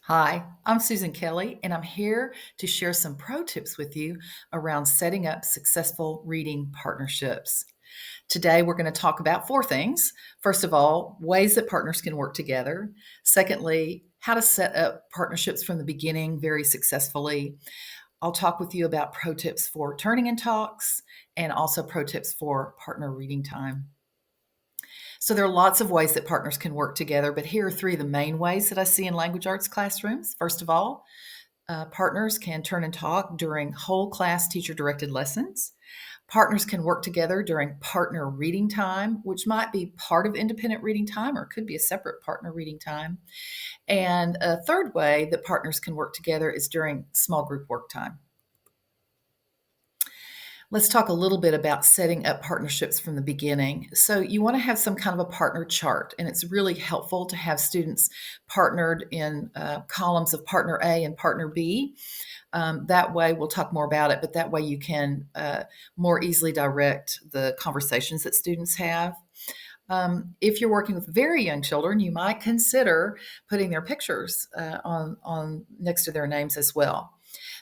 Hi, I'm Susan Kelly, and I'm here to share some pro tips with you around setting up successful reading partnerships. Today, we're going to talk about four things. First of all, ways that partners can work together. Secondly, how to set up partnerships from the beginning very successfully. I'll talk with you about pro tips for turning in talks and also pro tips for partner reading time. So there are lots of ways that partners can work together, but here are three of the main ways that I see in language arts classrooms. First of all, partners can turn and talk during whole class teacher directed lessons. Partners can work together during partner reading time, which might be part of independent reading time or could be a separate partner reading time. And a third way that partners can work together is during small group work time. Let's talk a little bit about setting up partnerships from the beginning. So, you want to have some kind of a partner chart, and it's really helpful to have students partnered in columns of partner A and partner B. That way, we'll talk more about it, but that way you can more easily direct the conversations that students have. If you're working with very young children, you might consider putting their pictures on next to their names as well.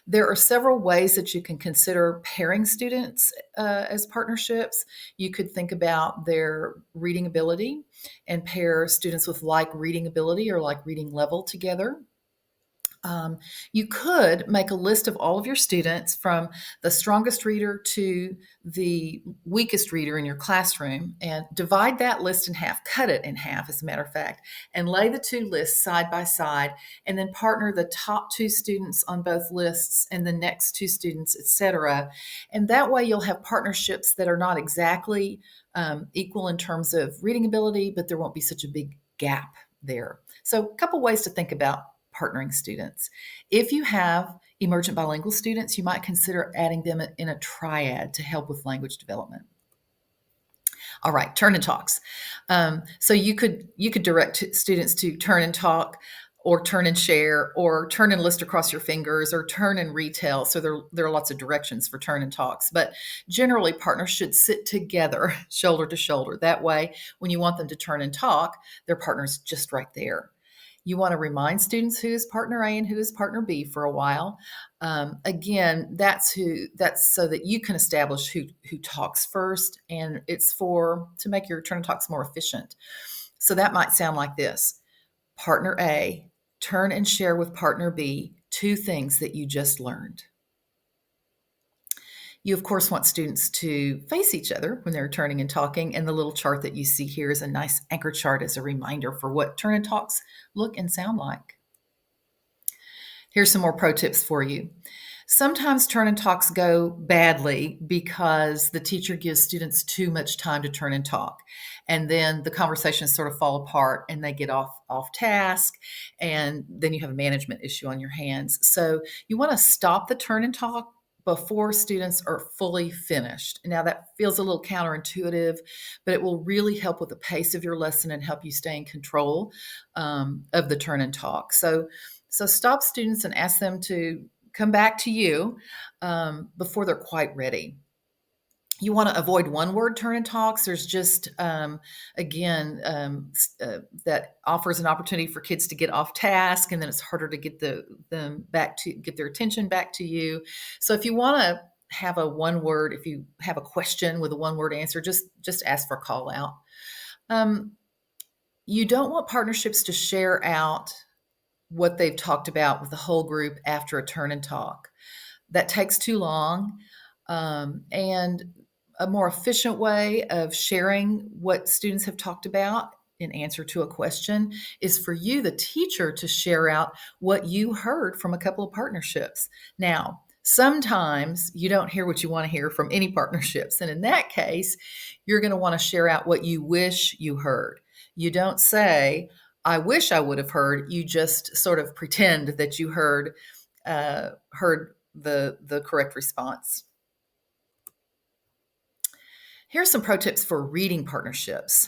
There are several ways that you can consider pairing students as partnerships. You could think about their reading ability and pair students with like reading ability or like reading level together. You could make a list of all of your students from the strongest reader to the weakest reader in your classroom and divide that list in half, cut it in half, as a matter of fact, and lay the two lists side by side, and then partner the top two students on both lists and the next two students, etc. And that way you'll have partnerships that are not exactly equal in terms of reading ability, but there won't be such a big gap there. So, a couple ways to think about partnering students. If you have emergent bilingual students, you might consider adding them in a triad to help with language development. All right, turn and talks. So you could direct students to turn and talk, or turn and share, or turn and list across your fingers, or turn and retell. So there are lots of directions for turn and talks, but generally partners should sit together, shoulder to shoulder. That way, when you want them to turn and talk, their partner's just right there. You want to remind students who is partner A and who is partner B for a while. Again, that's so that you can establish who talks first, and it's for to make your turn and talks more efficient. So that might sound like this: Partner A, turn and share with partner B two things that you just learned. You, of course, want students to face each other when they're turning and talking, and the little chart that you see here is a nice anchor chart as a reminder for what turn and talks look and sound like. Here's some more pro tips for you. Sometimes turn and talks go badly because the teacher gives students too much time to turn and talk. And then the conversations sort of fall apart and they get off task. And then you have a management issue on your hands. So you want to stop the turn and talk before students are fully finished. Now, that feels a little counterintuitive, but it will really help with the pace of your lesson and help you stay in control of the turn and talk. So stop students and ask them to come back to you before they're quite ready. You want to avoid one word turn and talks. There's just, again, that offers an opportunity for kids to get off task, and then it's harder to get them back to get their attention back to you. So if you want to have a one word, if you have a question with a one word answer, just ask for a call out. You don't want partnerships to share out what they've talked about with the whole group after a turn and talk. That takes too long. And a more efficient way of sharing what students have talked about in answer to a question is for you, the teacher, to share out what you heard from a couple of partnerships. Now, sometimes you don't hear what you want to hear from any partnerships. And in that case, you're going to want to share out what you wish you heard. You don't say, I wish I would have heard. You just sort of pretend that you heard the correct response. Here's some pro tips for reading partnerships.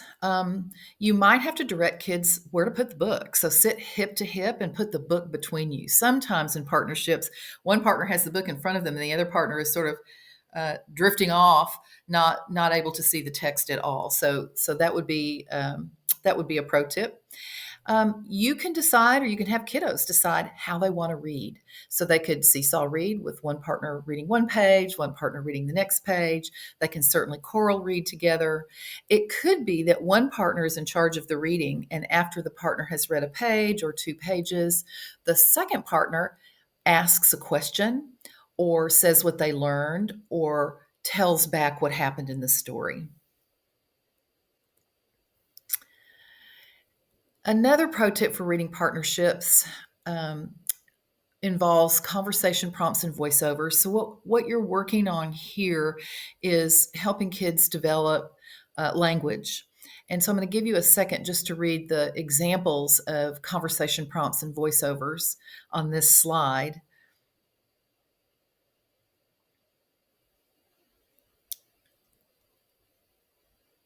You might have to direct kids where to put the book. So sit hip to hip and put the book between you. Sometimes in partnerships, one partner has the book in front of them and the other partner is sort of drifting off, not able to see the text at all. So that would be a pro tip. You can decide, or you can have kiddos decide how they want to read. So they could seesaw read with one partner reading one page, one partner reading the next page. They can certainly choral read together. It could be that one partner is in charge of the reading, and after the partner has read a page or 2 pages, the second partner asks a question or says what they learned or tells back what happened in the story. Another pro tip for reading partnerships um, involves conversation prompts and voiceovers. So, what you're working on here is helping kids develop language. And so, I'm going to give you a second just to read the examples of conversation prompts and voiceovers on this slide.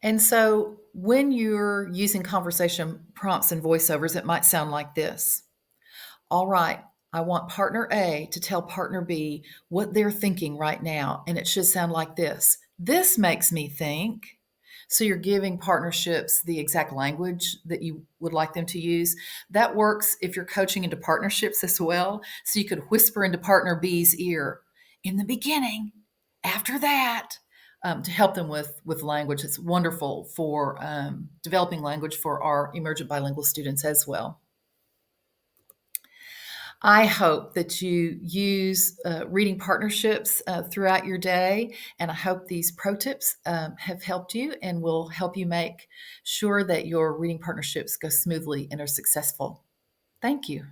And so, when you're using conversation prompts and voiceovers, it might sound like this. All right, I want partner A to tell partner B what they're thinking right now. And it should sound like this. This makes me think. So you're giving partnerships the exact language that you would like them to use. That works if you're coaching into partnerships as well. So you could whisper into partner B's ear in the beginning, after that, to help them with language. It's wonderful for developing language for our emergent bilingual students as well. I hope that you use reading partnerships throughout your day, and I hope these pro tips have helped you and will help you make sure that your reading partnerships go smoothly and are successful. Thank you.